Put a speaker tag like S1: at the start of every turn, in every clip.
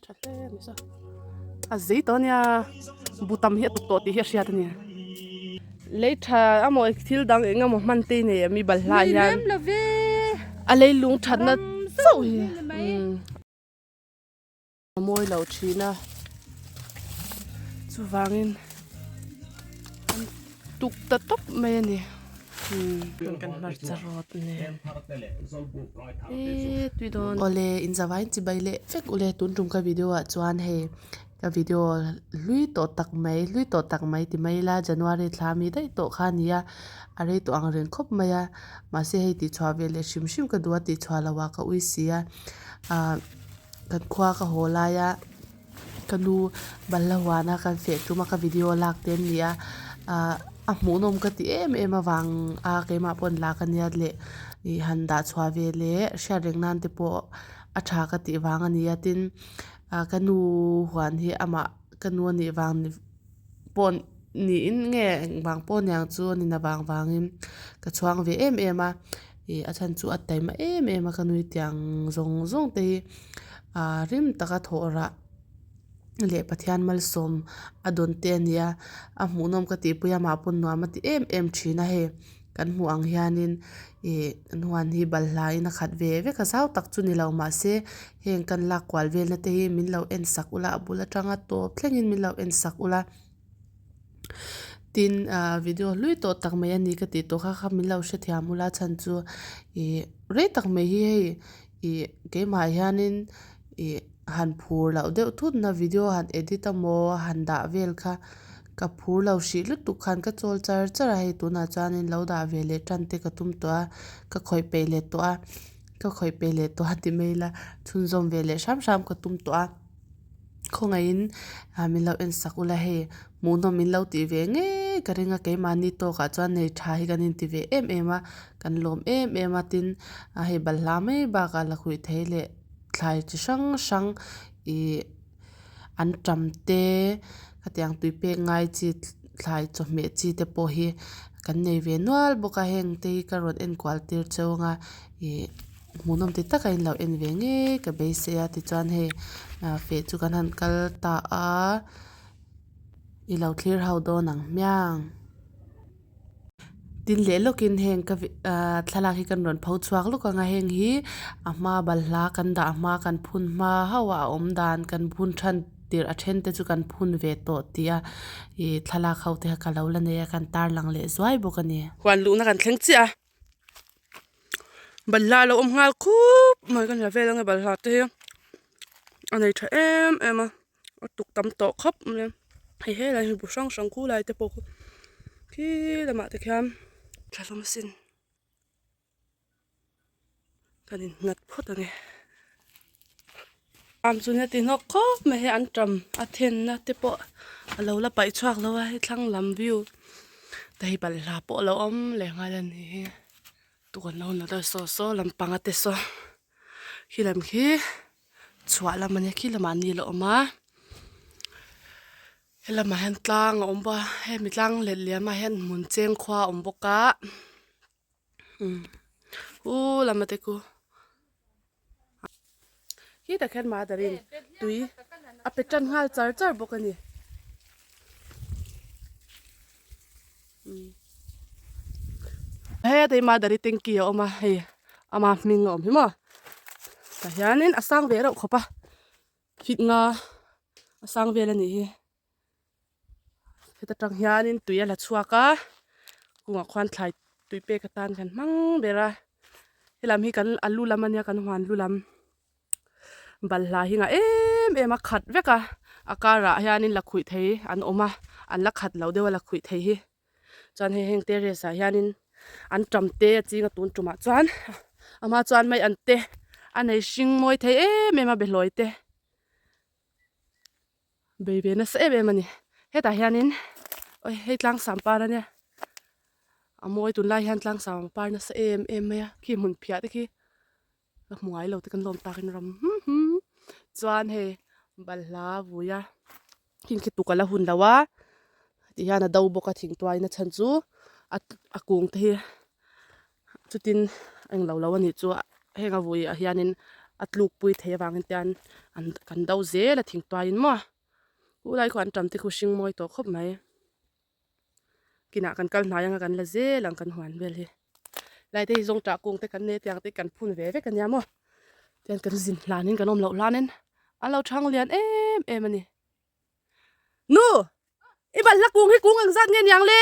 S1: thật thế mới sao gì đó nha butam hiết tụt thì hiết xia thế nha lấy trà à mọi thiếu đăng ấy ngắm một màn tin này mi bẩn lại nha à lấy lúng thật nó sâu môi lẩu chín à chú vangin tuk ta top mày nè kan mar charot nè tui don ole in zawai chi baile fek ule tun tum ka video a chuan he ka video lui to tak mai ti mai la January thlami dai to khania are to ang ren khop maya ma se he ti chwa vele shim shim ka duwa ti chwa lawa ka uisia a kan khwa ka hola ya kanu balawana kan fe tuma ka video lak ten nia a hmunom ka ti em awang a keima pon la kan ya le I handa chwa vele sharing nan te po a tha ka ti wang ania tin kanu huan hi ama kanu ni wang ni pon ni in nge wang pon yang chu ni na wang wangin ka chuang ve em a a chan chu atai ma em a kanu tiang zong te rim taka thora le pathian mal som adon te nia a hmunom ka ti puya ma pon no ma ti em thina he kan mu ang hianin nuan hi balhla in a khat ve ka zau tak chu ni lo ma se heng kan la kwal vel na te hi min lo en sak ula bula tanga to thlengin min lo en sak ula tin video lui to tak mai ani ka ti to kha min lo she thia mula chan chu re tak mai hi ke ma hianin han phur lo de thut na video han edit amo han da vel kha ka phur lo shi lu tu khan ka chol char hai tu na chanin lo da vele tan te ka tum to ka khoi pe le to ka khoi pe le to ti maila chun zom vele sham ka tum to khongain min lo en sakula he mu no min lo ti ve nge ka ringa ke mani to ka chan nei tha hi kan in ti ve em a kan lom em a tin he balhla me ba ka la khui theile thlai chi sang an tamte katiang tuipe ngai chi thlai cho me chi te po hi kan nei ve nual boka heng te ka ron en kwal tir chawanga munom te taka in lo en ve nge ka be se a ti chuan he fe chu kan han kal ta a I lo clear how do nang myang tin le lokin heng ka thlala hi kan ron phau chuak lu ka nga heng hi ama balhla kan da ma kan phun ma hawa om dan kan phun than tir a then te chu kan phun ve to tia thlala khaute ka lo la ne kan tar lang le zwai bokani hwan lu na kan thleng chi a balhla lo om ngal khup mai kan la velang balhla te anei tha em a tuk tam to khop he la hi bu sang khu lai te po khi lama te kham thalom sin kanin ngat phot ani am chunya ti no khop me he an tram a then na te po alo la pai chuak lo wa he thlang lam view dai bal la po lo om le ngal ani tu kan lo na da so lam panga te so hilam khi chwa la mane khi lama ni lo ma hela ma han tlang om ba he mi tlang le le ma hen mun cheng khwa om boka lama te ku hi ta khen ma darin tui a petran ngal char bokani he te ma dari tengki oma he ama ming om hi ma ta hianin asang ve ro khopa fit nga asang ve la ni hi heta tang hianin tui ala chuaka kunga khwan thlai tui pe ka tan kan mang bera helam hi kan alu lamania kan hwan lulam balhla hi nga em a khat veka akara hianin la khui thei an oma an la khat lo dewa la khui thei hi chan he heng te re sa hianin an tramte chinga tun tuma chuan ama chuan mai ante anei hring moi thei em a beloi te bebe na se be mani heta hianin oi hei tlang sampar ania amoi tun lai hian tlang sampar na se em ya khi mun phia te khi la mungai lo te kan lom takin ram chuan he balhla vuya king ki tukala hun lawa ti hian a do boka thing tuai na chan chu akung te hi chutin ang lo ani chu henga vui a hianin atluk pui the wangin tian an kan dau zela thing tua in mo ulai ko an tam ti khu sing moi to khop mai kina kan kal na yang kan la zelang kan huan bel hi lai te zong ta kung te kan ne tiang te kan phun ve ve kan ya mo tian kan zin lanin kan om lo lanen alo thang lian em ani nu ibal la kung hi kung ang zat ngen yang le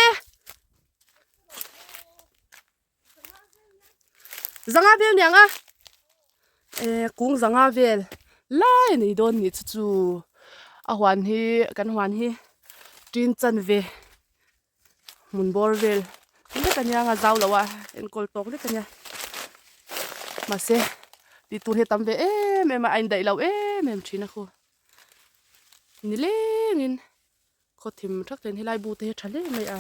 S1: zanga vel nyang a kung zanga vel lai ni don ni chu a huan hi kan huan hi tin chan ve mun bor vel le kan yang a zau lawa en kol tok le kan ya ma se ti tu he tam ve em ain dai lo em thina kho ni le ngin kho thim thak ten hilai bu te thale mai a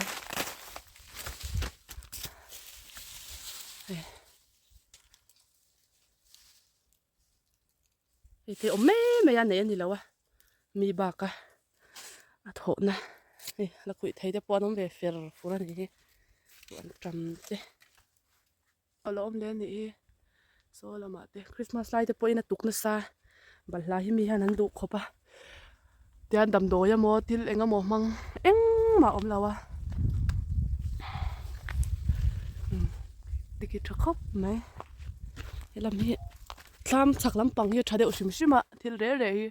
S1: te om me ya ne ni lawa mi ba ka a tho na la khui thei te pon om ve fer fura ni an tram te alom le ni so la ma te christmas lai te po ina tuk na sa bal la hi mi han an du khopa tian dam do ya mo til enga mo mang eng ma om lawa tiki thakop mai elam hi tlam chak lam pang hi thade usim sima thil re re hi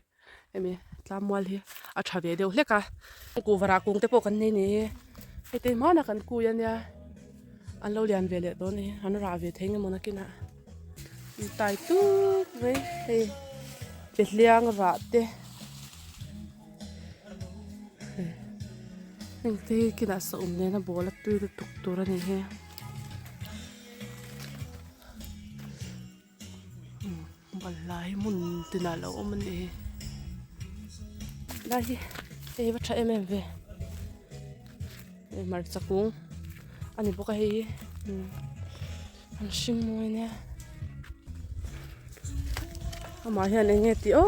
S1: emi tlam wal hi a thave deu hleka ku wara kung te po kan nei ni hete mana kan ku yan ya an lo lian vele do ni an ra ve theng mo na kina tai tu ve he pe liang ra te te kina sa ne na bola tu tuk tur ani he balai mun tina lo omani lai va tha em ve mar chakung ani boka hi an sing moi ne ama hian enge ti o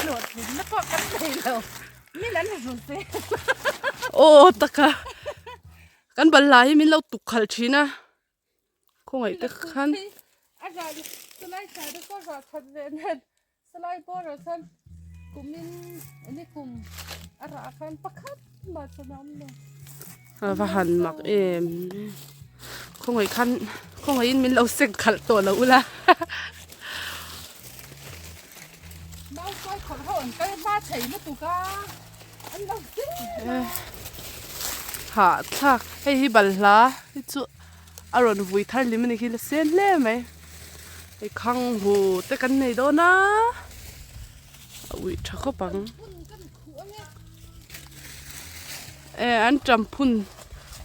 S2: lột nó có cái gì đâu mi lan run se
S1: o taka kan balai min lo tuk khal thina khongai te khan
S2: à rồi slide sai đó có rồi thật về nên slide bỏ rồi xem cùng min anh cùng à rồi khan bắt khát mà cho nó nữa
S1: va han mak em khongai khan khongai in min lo sek khal to lo ula
S2: bao coi còn hồn cái ba thầy nó tụ ca anh đâu chứ
S1: ha thak hei hi balhla hi chu aron vui thar lim ni hi la sen le mai ei khang hu te kan nei do na ui tha kho pang an tram phun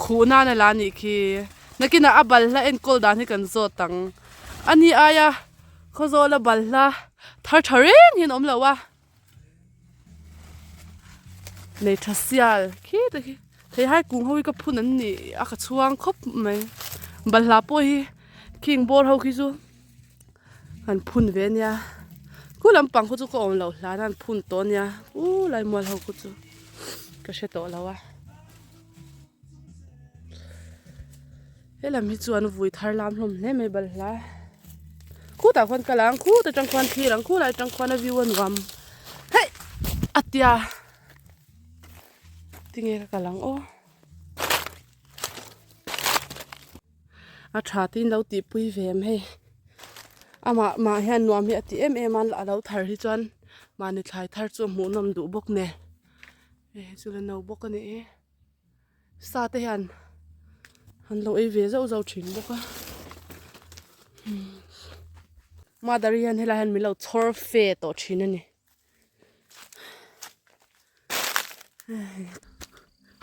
S1: khu na na la ni khi nakina abal la en kol dan hi kan zo tang ani aya kho zo la bal la thar thareng hin om lawa nei thasial khi te khi thei hai kung hoi ka phun an ni a ka chuang khop mai balhla po hi king bor ho khi chu an phun ve nia ku lam pang khu chu ko om lo hla nan phun to nia u lai mol ho khu chu ka she to lawa elam hi chuan vui thar lam hlom hle mai balhla khu ta khon kalang khu ta tang khwan thi rang khu lai tang khwan a view an gam hei atia tinge ka kalang o a tha tin lo ti pui vem he ama ma hian nuam hi ati em an la lo thar hi chuan ma ni thlai thar chu mu nom du bok ne chu le no bok ani sa te hian han lo e ve zo zo thin boka ma dar hian hela han mi lo chor fe to thin ani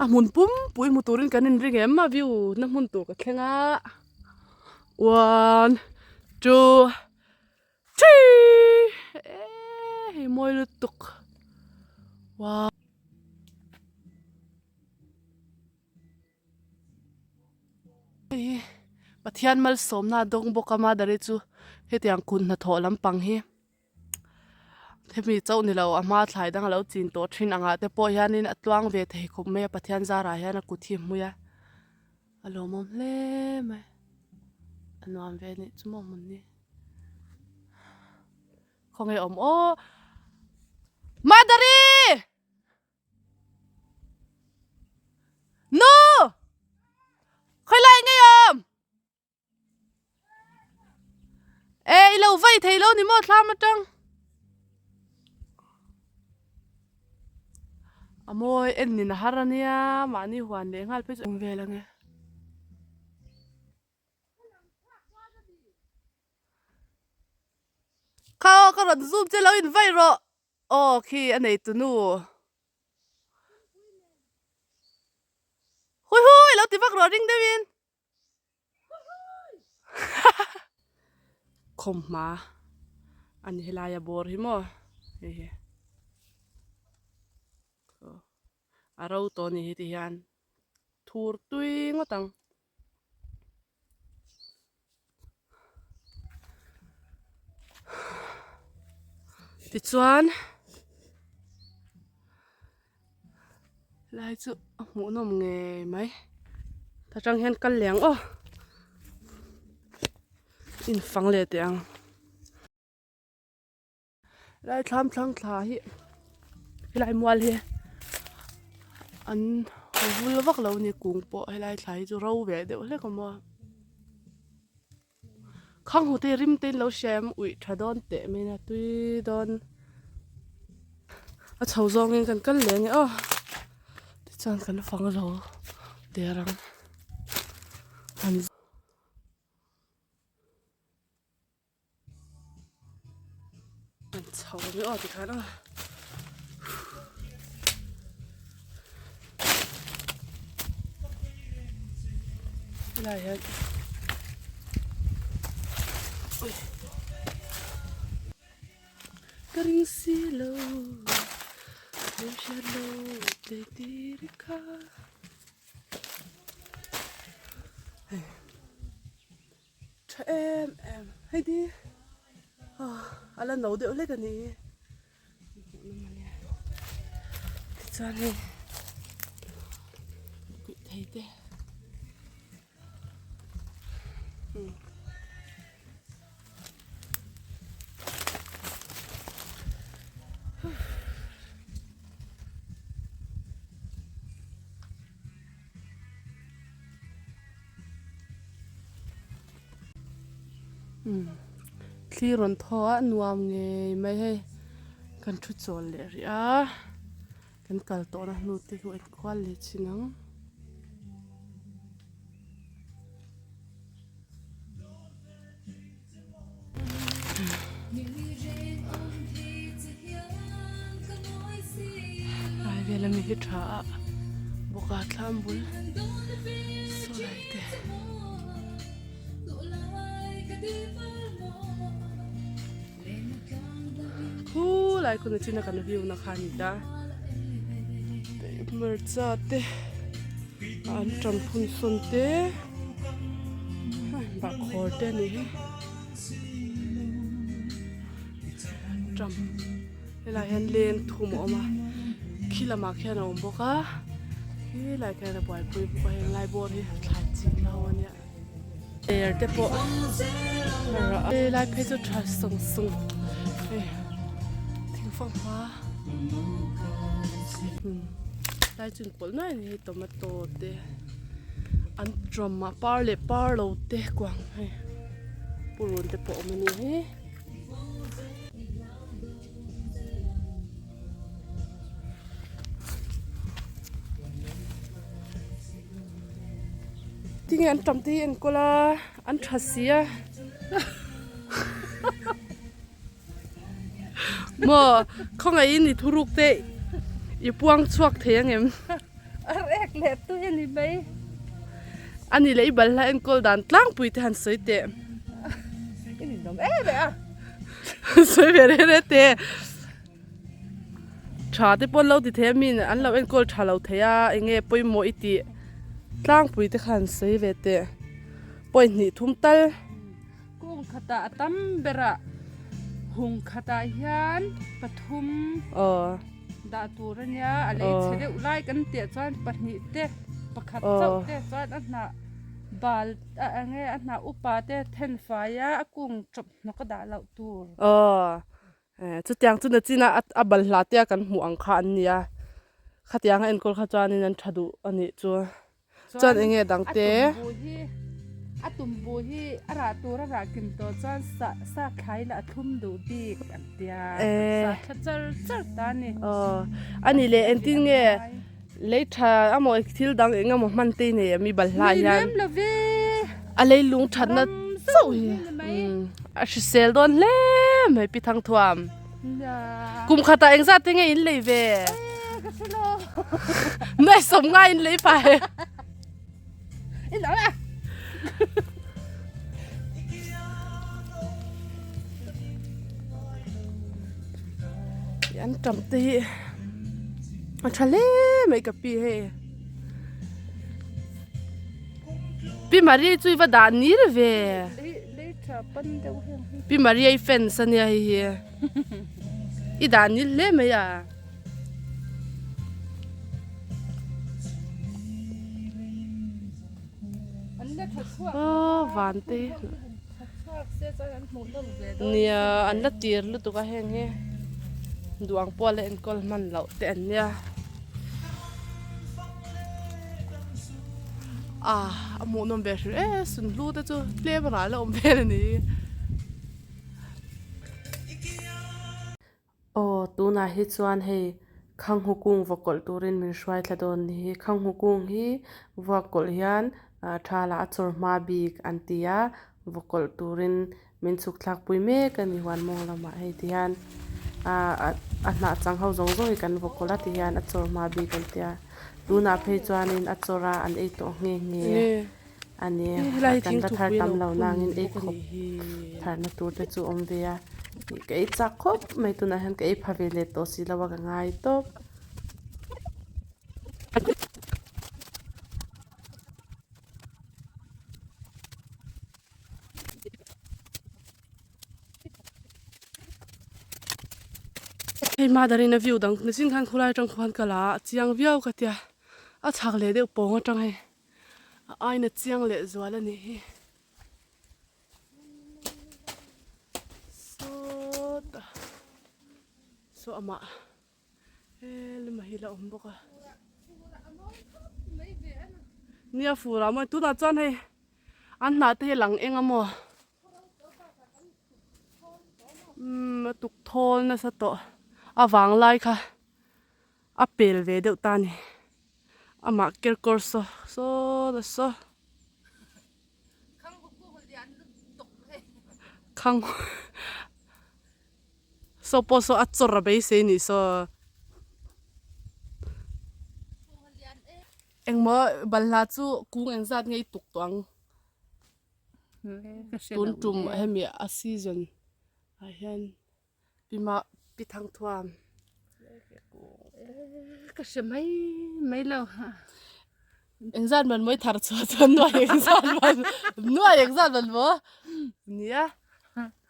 S1: a mun pum pui mu turin kanin ring em ma view na mun tur ka thlenga 1 2 3 moi lu tuk wow pathian mal somna dong boka ma dare chu hetiang kun na tho lampang hi themi chau ni lo ama thlai dang lo chin to thin anga te po hianin atwang ve thei khop me pathian zara hian a kuthi muya alo mom le mai anwam ve ni chumom mun ni khong ei om o madari no khoi lai nge om e ilo vai thei lo ni mo thlam atang amoi en ni na harania mani huan le ngal pe chung ve lange khao ka ron zoom che lo in vai ro o khi anei tu nu hui hui lo ti vak ro ring devin khom ma an helaya bor hi mo he he arau to ni hi ti hian thur tui ngotang ti chuan lai chu mu nom nge mai ta chang hian kal leng o in phang le te ang lai thlam thlang thla hi lai mual hi an vul vak lo ni kung po helai thlai chu ro ve de le ko mo khang hu te rim ten lo shem ui thadon te me na tui don a chho zong in kan kal leng o ti chan kan phang lo te rang an chho mi o ti khan a lai ha Karing silo, shalo te tirika. Cha em, hay đi. Ala nấu điệu lấy cái này. Cha này, bị thấy thế. Khi ron thoa nuam nge mai he kan thu chol le ria kan kal to na nu ti hu en kwal le chinang ai ve la mi hi tha boka thlam bul so lai te lại con này chỉ là cái view nó khá nhỉ ta, mở ra thế, anh trồng phun xuân thế, bạc hồ thế này, trồng, đây là hiện lên thu mỏ mà, khi làm mà khi nào bóc á, khi lại cái là bòi bùi bòi lại bò thì lại chín lâu anh nhá, để để bò, đây lại phải cho trái sung sung. Phong hóa lai chun pol nai ni tomato te an trom ma par le par lo te kwang he purun te po mani he ting an trom ti en kola an thasia mà không ai ni thuruk te i puang chuak theyang em
S2: ek le tu ni bay
S1: ani lei bal la en kol dan tlang pui te han soi te
S2: ini dom be a
S1: soi ve re te tha te pon lo ti the min an lo en kol tha lo theya enge poi mo iti tlang pui te khan soi ve te poi ni thum tal
S2: kung khata atam bera hung khata hian pathum da turania ale chhere ulai kan te chuan pahni te pakhat chau te chuan a hna bal ange ana upa te then faya akung chop nakada lau tur
S3: chu tiang chu na china a bal hla te kan hmu ang kha an nia khatiang en kol kha chuanin an thadu ani chu chuan enge dangte
S2: atum bu hi ara tur ara kim to chan sa khai la thum du dik an tia sa char char ta ni
S3: ani le en tin nge le tha amo thil dang enga mo man te ne mi bal hla yan
S2: lem la ve
S3: a le lung that na so hi a shi sel don le mai pi thang thuam kum khata eng za te nge in le ve
S2: ka silo
S3: nai som nga in le pa he
S2: in ala
S3: yan tam te a thale mai ka pi he pi mari chui va dan ni re ve
S2: le cha pan deu hen
S3: pi mari ai fen san ya hi i dan ni le me ya
S2: an le thua
S3: van te
S2: thua se cha an mu lo ve
S3: nia an la tir lu tu ka heng he duang po le en kol man lo te an nia amu nom be shre sun lu ta chu tle ba la om ve ni tu na hi chuan hei khang hukung vokol turin min shwai thla don ni khang hukung hi vokol hian thala achor ma bik antia vokol turin min chuk thlak pui me kan ni wan mong lama hei tian a na chang ho zong zoi kan vokola ti hian achor ma bik antia tu na phei chuanin achora an ei to nge nge ani kan la thar tam lo nangin ei khop thar na tur te chu om ve a cái chắc khóc mày tụi này cái phá về lệ tổ xí là vào cái ngày tốt hey mà dari na view dang na sin khan khulai trong khan kala chiang view ka tia a chak le de pong atang he ai na chiang le zwala ni hi so ama le mahila omboka nia fura mo tu na chan he an na te lang enga mo tuk thol na sa to awang lai kha apel ve de ta ni ama ker kor so da so khang so po so achor be se ni so engmo balha chu kung eng zat ngei tuk toang tun tum hemi a season a hian pima pi thang thuam
S2: ka se mai lo ha
S3: eng zat man moi thar chu no eng zat man mo nia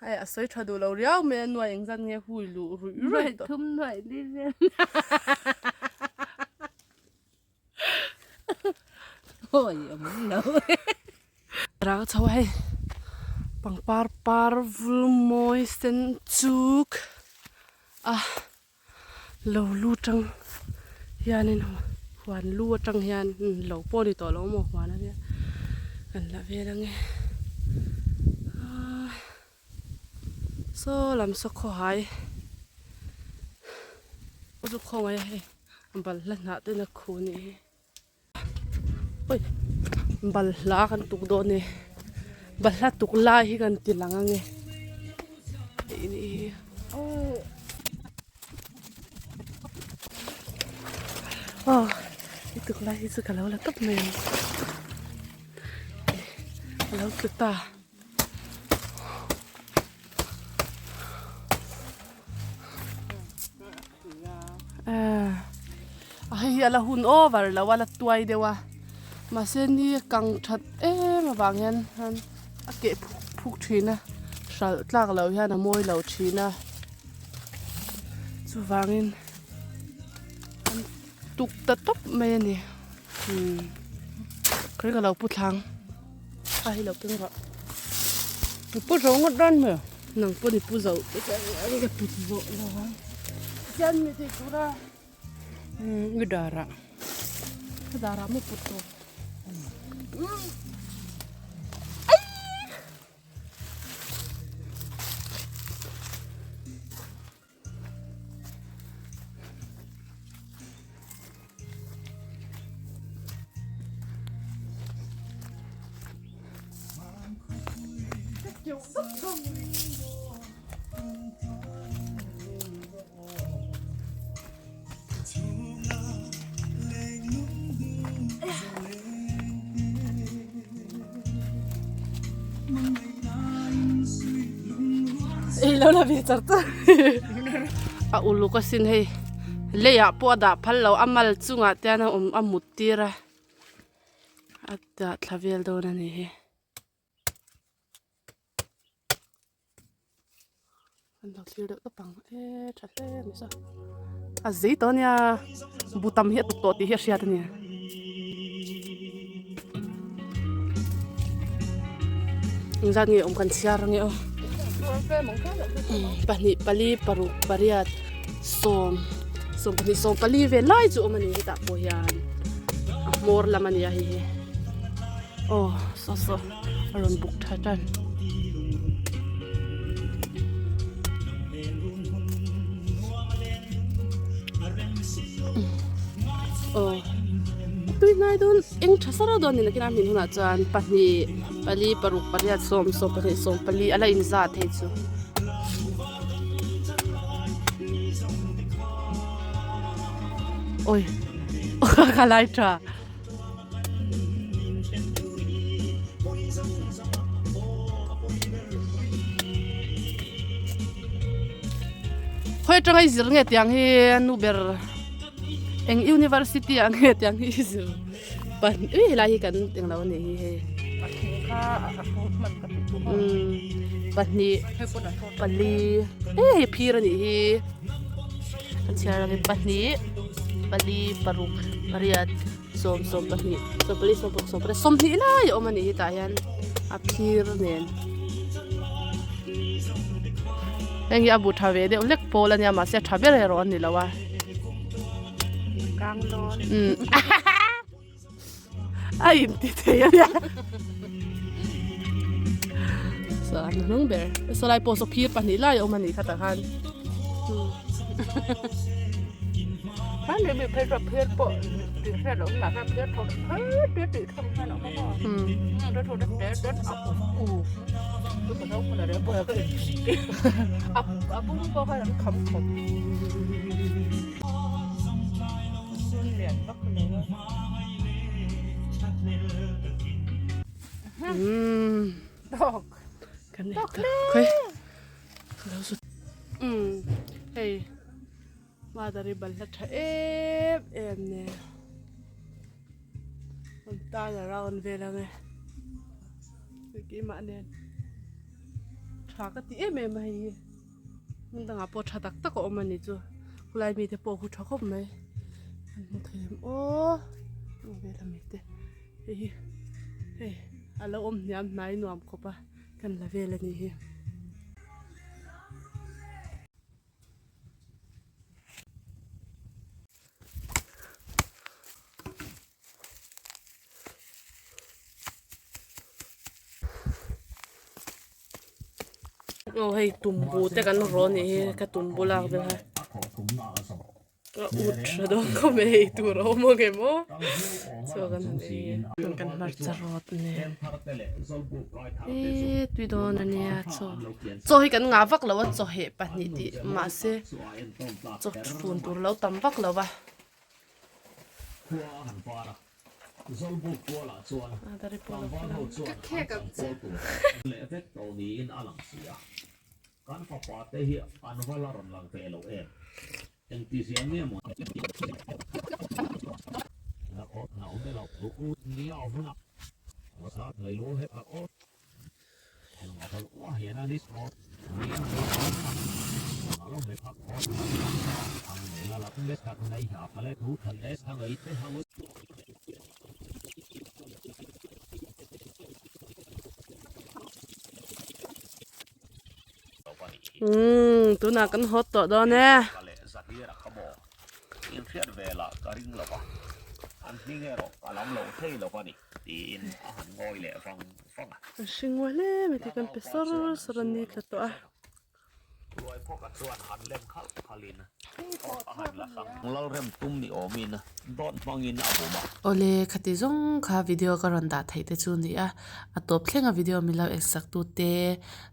S3: ai a soi thadu lo riau me no eng zat nge hui lu ru to
S2: thum noi li le ôi ông lâu
S3: ra chaw hai pang par vul moi sen chuk lo lu tang hianin huan lu tang hian lo po ni to lo mo huan ania kan la ve dang e so lam so kho hai u khong ai he bal la na te na khu ni oi bal la kan tuk do ne bal la tuk la hi kan tilanga nge ini tuk la hi su kalau la top me kalau kita ai ala hun over la wala tuai dewa mà sen đi căng thật mà vàng hen han à kệ phúc thina sal tlak lo hian a moi lo thina chu wangin tuk ta top me ni cái cái lo pu thang Ai lo keng ra.
S2: Pu rau ngot dan me.
S3: Nang po ni pu zau.
S2: Ani ka pu zo lo. Jan mi te kura.
S3: Ngedara. Ngedara mo puto. Lâu là bị chặt ulu ko sin hei leya po da phallo amal chunga tiana amutira atta thlavel do na ni he an lo thlir do pang thatle mi sa a zei to nia butam hi to ti hi ria ta ni ingzat nge kan chiar nge o pani pali paru pariat som pani som pali ve lai chu mani ta po hian mor lamani a hi oh so aron buk thatan oh tui nai don eng thasara don ni nakina min huna chan pani pali paru pariat som pani som pali ala in za the chu oi khalai tra hoi tangai zir nge tiang hi nuber eng university ang he tiang hi zir pan lai kan teng law ni he pani pali phir ni hi kan chara ni pani pali paruk pariat som pani som pali som ni la yo mani hi ta yan a phir nen engi abu thave de lek polan ya ma se thabe re ron ni lawa
S2: Kang don.
S3: Ai ti te ya so an nung ber so lai po so phir pani la yo mani khata khan
S2: Anh đi phê rồi phê bộ thì sẽ đúng là cái phê thôi phê thì không phải nó có nó thôi đất ấp tôi còn đâu mà để bộ cái ấp cũng có cái khẩm liền bắt nữa đọc
S3: kan ne khoi lo su hey ma dari bal la tha em ne on ta la raun ve la nge ki ma ne tha ka ti em em hai mun danga po tha tak tak o mani chu kulai mi te po khu tha khop mai an them o ve la mi te hey alo om nyam nai nuam khopa kan la ve la ni hi hey tumbu te kan ro ni ka tumbu la be ha ut do ko me tu ro mo ge mo so kan ni kan mar charot ne tu don ani a cho hi kan nga vak lo cho he pa ni ti ma se cho fun tur lo tam vak lo wa
S4: zolbu kuala chuan
S3: dari po
S4: van ho chuan
S2: khe ka
S4: le vek to ni in alang sia kan pa pa te hi anwala ron lang te lo em en ti siang ne mo na o na o de lo ku ni au na o sa le lo he pa o en ma hol wa hi na dis mo ni na lo be pa o ang ne la la le sa nei ha pa le thu than le sa ngai te ha
S3: tu na kan hot to do ne
S4: kale zakira kabo in khiat vela karing lo pa an ninge ro kalam lo thei lo pa ni tin a han ngoi le fang fang
S3: sing wale me ti kan pesor soran ni tla to a
S4: loi pok a chuan han lem khal khalin a han la sang lo rem tum ni omin don mangin abuma
S1: ole khati zong kha video ka ronda thaite chu ni a top thlenga video milo eksak tu te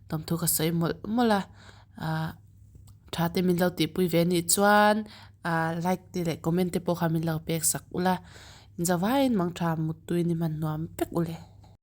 S1: tom thu ka soi mola a thate min lo ti pui ve ni chuan a like ti le comment te po kha min lo pek sak ula zawai mang tha mutui ni man nuam pek ule